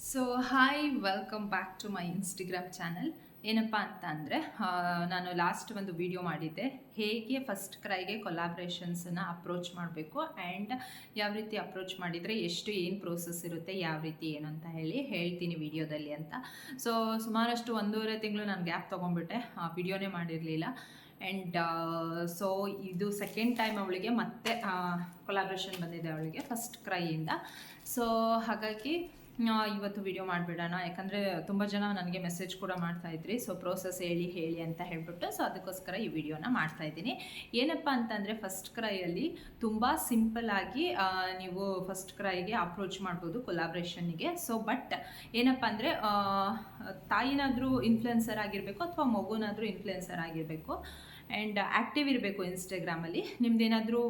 So hi welcome back to my Instagram channel. ಏನಪ್ಪ ಅಂತ ಅಂದರೆ ನಾನು ಲಾಸ್ಟ್ ಒಂದು ವಿಡಿಯೋ ಮಾಡಿದ್ದೆ, ಹೇಗೆ ಫಸ್ಟ್ ಕ್ರೈಗೆ ಕೊಲಾಬ್ರೇಷನ್ಸನ್ನು ಅಪ್ರೋಚ್ ಮಾಡಬೇಕು ಆ್ಯಂಡ್ ಯಾವ ರೀತಿ ಅಪ್ರೋಚ್ ಮಾಡಿದರೆ ಏನು ಪ್ರೋಸೆಸ್ ಇರುತ್ತೆ, ಯಾವ ರೀತಿ ಏನು ಅಂತ ಹೇಳ್ತೀನಿ ವಿಡಿಯೋದಲ್ಲಿ ಅಂತ. ಸೊ ಸುಮಾರಷ್ಟು 1.5 ತಿಂಗಳು ನಾನು ಗ್ಯಾಪ್ ತೊಗೊಂಡ್ಬಿಟ್ಟೆ, ವಿಡಿಯೋನೇ ಮಾಡಿರಲಿಲ್ಲ. ಆ್ಯಂಡ್ ಸೊ ಇದು ಸೆಕೆಂಡ್ ಟೈಮ್ ಅವಳಿಗೆ ಮತ್ತೆ ಕೊಲಾಬ್ರೇಷನ್ ಬಂದಿದೆ ಅವಳಿಗೆ ಫಸ್ಟ್ ಕ್ರೈಯಿಂದ. ಸೊ ಹಾಗಾಗಿ ಇವತ್ತು ವಿಡಿಯೋ ಮಾಡಿಬಿಡೋಣ, ಯಾಕಂದರೆ ತುಂಬ ಜನ ನನಗೆ ಮೆಸೇಜ್ ಕೂಡ ಮಾಡ್ತಾಯಿದ್ರಿ. ಸೊ ಪ್ರೋಸೆಸ್ ಹೇಳಿ ಅಂತ ಹೇಳ್ಬಿಟ್ಟು, ಸೊ ಅದಕ್ಕೋಸ್ಕರ ಈ ವಿಡಿಯೋನ ಮಾಡ್ತಾಯಿದ್ದೀನಿ. ಏನಪ್ಪ ಅಂತಂದರೆ ಫಸ್ಟ್ ಕ್ರೈಯಲ್ಲಿ ತುಂಬ ಸಿಂಪಲ್ಲಾಗಿ ನೀವು ಫಸ್ಟ್ ಕ್ರೈಗೆ ಅಪ್ರೋಚ್ ಮಾಡ್ಬೋದು ಕೊಲಾಬ್ರೇಷನ್ನಿಗೆ. ಸೊ ಬಟ್ ಏನಪ್ಪ ಅಂದರೆ ತಾಯಿನಾದರೂ ಇನ್ಫ್ಲುಯೆನ್ಸರ್ ಆಗಿರಬೇಕು ಅಥವಾ ಮಗುನಾದರೂ ಇನ್ಫ್ಲುಯೆನ್ಸರ್ ಆಗಿರಬೇಕು ಆ್ಯಂಡ್ ಆ್ಯಕ್ಟಿವ್ ಇರಬೇಕು ಇನ್ಸ್ಟಾಗ್ರಾಮಲ್ಲಿ. ನಿಮ್ದೇನಾದರೂ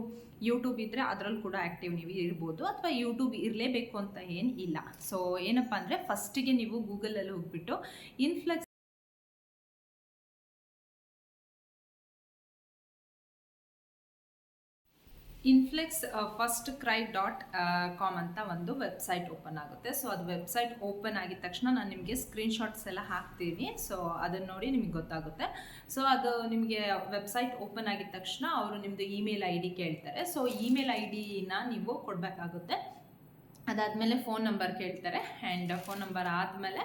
ಯೂಟ್ಯೂಬ್ ಇದ್ದರೆ ಅದರಲ್ಲಿ ಕೂಡ ಆ್ಯಕ್ಟಿವ್ ನೀವು ಇರ್ಬೋದು, ಅಥವಾ ಯೂಟ್ಯೂಬ್ ಇರಲೇಬೇಕು ಅಂತ ಏನು ಇಲ್ಲ. ಸೊ ಏನಪ್ಪ ಅಂದರೆ ಫಸ್ಟಿಗೆ ನೀವು ಗೂಗಲಲ್ಲಿ ಹೋಗ್ಬಿಟ್ಟು ಇನ್ಫ್ಲೆಕ್ಸ್ ಫಸ್ಟ್ ಕ್ರೈ .com ಅಂತ ಒಂದು ವೆಬ್ಸೈಟ್ ಓಪನ್ ಆಗುತ್ತೆ. ಸೊ ಅದು ವೆಬ್ಸೈಟ್ ಓಪನ್ ಆಗಿದ ತಕ್ಷಣ ನಾನು ನಿಮಗೆ ಸ್ಕ್ರೀನ್ಶಾಟ್ಸ್ ಎಲ್ಲ ಹಾಕ್ತೀನಿ. ಸೊ ಅದನ್ನು ನೋಡಿ ನಿಮಗೆ ಗೊತ್ತಾಗುತ್ತೆ. ಸೊ ಅದು ನಿಮಗೆ ವೆಬ್ಸೈಟ್ ಓಪನ್ ಆಗಿದ ತಕ್ಷಣ ಅವರು ನಿಮ್ಮದು ಇಮೇಲ್ ಐ ಡಿ ಕೇಳ್ತಾರೆ. ಸೊ ಇಮೇಲ್ ಐ ಡಿನ ನೀವು ಕೊಡಬೇಕಾಗುತ್ತೆ. ಅದಾದಮೇಲೆ ಫೋನ್ ನಂಬರ್ ಕೇಳ್ತಾರೆ ಆ್ಯಂಡ್ ಫೋನ್ ನಂಬರ್ ಆದಮೇಲೆ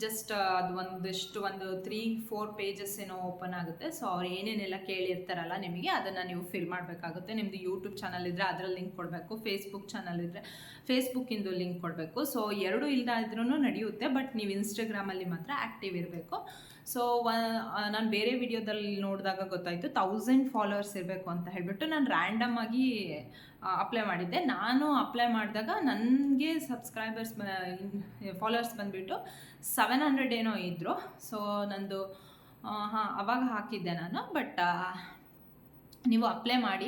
ಜಸ್ಟ್ ಅದು ಒಂದು 3-4 ಪೇಜಸ್ ಏನೋ ಓಪನ್ ಆಗುತ್ತೆ. ಸೊ ಅವ್ರು ಏನೇನೆಲ್ಲ ಕೇಳಿರ್ತಾರಲ್ಲ ನಿಮಗೆ, ಅದನ್ನು ನೀವು ಫಿಲ್ ಮಾಡಬೇಕಾಗುತ್ತೆ. ನಿಮ್ಮದು ಯೂಟ್ಯೂಬ್ ಚಾನಲ್ ಇದ್ದರೆ ಅದರ ಲಿಂಕ್ ಕೊಡಬೇಕು, ಫೇಸ್ಬುಕ್ ಚಾನಲ್ ಇದ್ದರೆ ಫೇಸ್ಬುಕ್ಕಿಂದು ಲಿಂಕ್ ಕೊಡಬೇಕು. ಸೊ ಎರಡೂ ಇಲ್ಲದಿದ್ರೂ ನಡೆಯುತ್ತೆ, ಬಟ್ ನೀವು ಇನ್ಸ್ಟಾಗ್ರಾಮಲ್ಲಿ ಮಾತ್ರ ಆ್ಯಕ್ಟಿವ್ ಇರಬೇಕು. ಸೊ ನಾನು ಬೇರೆ ವಿಡಿಯೋದಲ್ಲಿ ನೋಡಿದಾಗ ಗೊತ್ತಾಯಿತು 1000 ಫಾಲೋವರ್ಸ್ ಇರಬೇಕು ಅಂತ ಹೇಳಿಬಿಟ್ಟು. ನಾನು ರ್ಯಾಂಡಮ್ ಆಗಿ ಅಪ್ಲೈ ಮಾಡಿದ್ದೆ. ನಾನು ಅಪ್ಲೈ ಮಾಡಿದಾಗ ನನಗೆ ಸಬ್ಸ್ಕ್ರೈಬರ್ಸ್ ಫಾಲೋವರ್ಸ್ ಬಂದುಬಿಟ್ಟು 700 ಏನೋ ಇದ್ದರು. ಸೊ ನಂದು ಅವಾಗ ಹಾಕಿದ್ದೆ ನಾನು. ಬಟ್ ನೀವು ಅಪ್ಲೈ ಮಾಡಿ,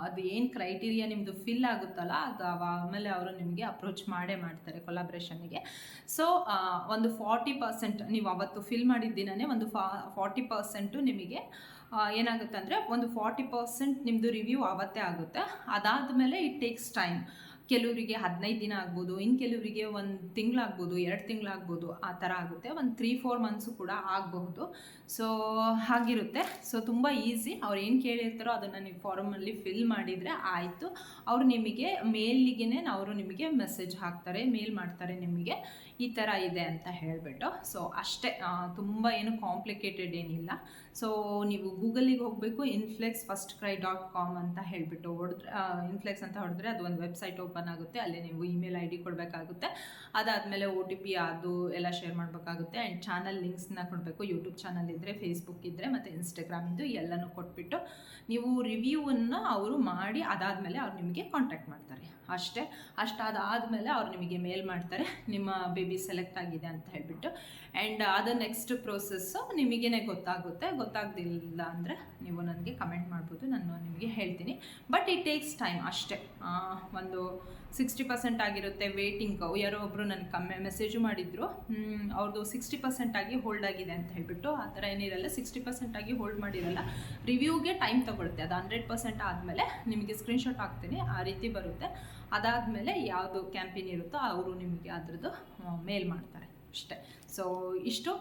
ಅದು ಏನು ಕ್ರೈಟೀರಿಯಾ ನಿಮ್ಮದು ಫಿಲ್ ಆಗುತ್ತಲ್ಲ, ಅದು ಆಮೇಲೆ ಅವರು ನಿಮಗೆ ಅಪ್ರೋಚ್ ಮಾಡ್ತಾರೆ ಕೊಲಾಬ್ರೇಷನ್ನಿಗೆ. ಸೊ ಒಂದು 40% ನೀವು ಅವತ್ತು ಫಿಲ್ ಮಾಡಿದ್ದಿನೇ ಒಂದು 40% ನಿಮಗೆ ಏನಾಗುತ್ತೆ ಅಂದರೆ ಒಂದು 40% ನಿಮ್ಮದು ರಿವ್ಯೂ ಆವತ್ತೇ ಆಗುತ್ತೆ. ಅದಾದಮೇಲೆ ಇಟ್ ಟೇಕ್ಸ್ ಟೈಮ್. ಕೆಲವರಿಗೆ 15 ದಿನ ಆಗ್ಬೋದು, ಇನ್ನು ಕೆಲವರಿಗೆ 1 ತಿಂಗಳಾಗ್ಬೋದು, 2 ತಿಂಗಳಾಗ್ಬೋದು, ಆ ಥರ ಆಗುತ್ತೆ. ಒಂದು 3-4 ಮಂತ್ಸು ಕೂಡ ಆಗಬಹುದು. ಸೊ ಹಾಗಿರುತ್ತೆ. ಸೊ ತುಂಬ ಈಸಿ. ಅವ್ರು ಏನು ಕೇಳಿರ್ತಾರೋ ಅದನ್ನು ನೀವು ಫಾರಮಲ್ಲಿ ಫಿಲ್ ಮಾಡಿದರೆ ಆಯಿತು. ಅವರು ನಿಮಗೆ ಮೇಲಿಗೆ ಅವರು ನಿಮಗೆ ಮೆಸೇಜ್ ಹಾಕ್ತಾರೆ, ಮೇಲ್ ಮಾಡ್ತಾರೆ ನಿಮಗೆ, ಈ ಥರ ಇದೆ ಅಂತ ಹೇಳಿಬಿಟ್ಟು. ಸೊ ಅಷ್ಟೇ, ತುಂಬ ಏನು ಕಾಂಪ್ಲಿಕೇಟೆಡ್ ಏನಿಲ್ಲ. ಸೊ ನೀವು ಗೂಗಲಿಗೆ ಹೋಗಬೇಕು, ಇನ್ಫ್ಲೆಕ್ಸ್ ಫಸ್ಟ್ ಕ್ರೈ .com ಅಂತ ಹೇಳಿಬಿಟ್ಟು ಹೊಡೆದ್ರೆ, ಇನ್ಫ್ಲೆಕ್ಸ್ ಅಂತ ಹೊಡೆದ್ರೆ ಅದು ಒಂದು ವೆಬ್ಸೈಟ್ ಓಪನ್ ಆಗುತ್ತೆ. ಅಲ್ಲಿ ನೀವು ಇಮೇಲ್ ಐ ಡಿ ಕೊಡಬೇಕಾಗುತ್ತೆ. ಅದಾದಮೇಲೆ OTP ಅದು ಎಲ್ಲ ಶೇರ್ ಮಾಡಬೇಕಾಗುತ್ತೆ. ಆ್ಯಂಡ್ ಚಾನಲ್ ಲಿಂಕ್ಸ್ನ ಕೊಡಬೇಕು. ಯೂಟ್ಯೂಬ್ ಚಾನಲ್ ಇದ್ದರೆ, ಫೇಸ್ಬುಕ್ ಇದ್ದರೆ, ಮತ್ತು ಇನ್ಸ್ಟಾಗ್ರಾಮಿಂದು ಎಲ್ಲನೂ ಕೊಟ್ಬಿಟ್ಟು ನೀವು ರಿವ್ಯೂವನ್ನು ಅವರು ಮಾಡಿ ಅದಾದಮೇಲೆ ಅವ್ರು ನಿಮಗೆ ಕಾಂಟ್ಯಾಕ್ಟ್ ಮಾಡ್ತಾರೆ. ಅಷ್ಟಾದಾದಮೇಲೆ ಅವ್ರು ನಿಮಗೆ ಮೇಲ್ ಮಾಡ್ತಾರೆ, ನಿಮ್ಮ ಬೇಬಿ ಸೆಲೆಕ್ಟ್ ಆಗಿದೆ ಅಂತ ಹೇಳಿಬಿಟ್ಟು. ಆ್ಯಂಡ್ ಅದು ನೆಕ್ಸ್ಟ್ ಪ್ರೋಸೆಸ್ಸು ನಿಮಗೇ ಗೊತ್ತಾಗ್ದಿಲ್ಲ ಅಂದರೆ ನೀವು ನನಗೆ ಕಮೆಂಟ್ ಮಾಡ್ಬೋದು, ನಾನು ನಿಮಗೆ ಹೇಳ್ತೀನಿ. ಬಟ್ ಇಟ್ ಟೇಕ್ಸ್ ಟೈಮ್ ಅಷ್ಟೇ. ಒಂದು 60% ಆಗಿರುತ್ತೆ ವೇಟಿಂಗ್. ಯಾರೋ ಒಬ್ಬರು ನನಗೆ ಮೆಸೇಜು ಮಾಡಿದ್ರು, ಅವ್ರದ್ದು 60% ಆಗಿ ಹೋಲ್ಡ್ ಆಗಿದೆ ಅಂತ ಹೇಳಿಬಿಟ್ಟು. ಆ ಥರ ಏನಿರಲ್ಲ, 60% ಆಗಿ ಹೋಲ್ಡ್ ಮಾಡಿರಲ್ಲ. ರಿವ್ಯೂಗೆ ಟೈಮ್ ತೊಗೊಳುತ್ತೆ. ಅದು 100% ಆದಮೇಲೆ ನಿಮಗೆ ಸ್ಕ್ರೀನ್ಶಾಟ್ ಹಾಕ್ತೀನಿ, ಆ ರೀತಿ ಬರುತ್ತೆ. ಅದಾದಮೇಲೆ ಯಾವುದು ಕ್ಯಾಂಪೇನ್ ಇರುತ್ತೋ ಅವರು ನಿಮಗೆ ಅದರದ್ದು ಮೇಲ್ ಮಾಡ್ತಾರೆ ಅಷ್ಟೇ. ಸೊ ಇಷ್ಟು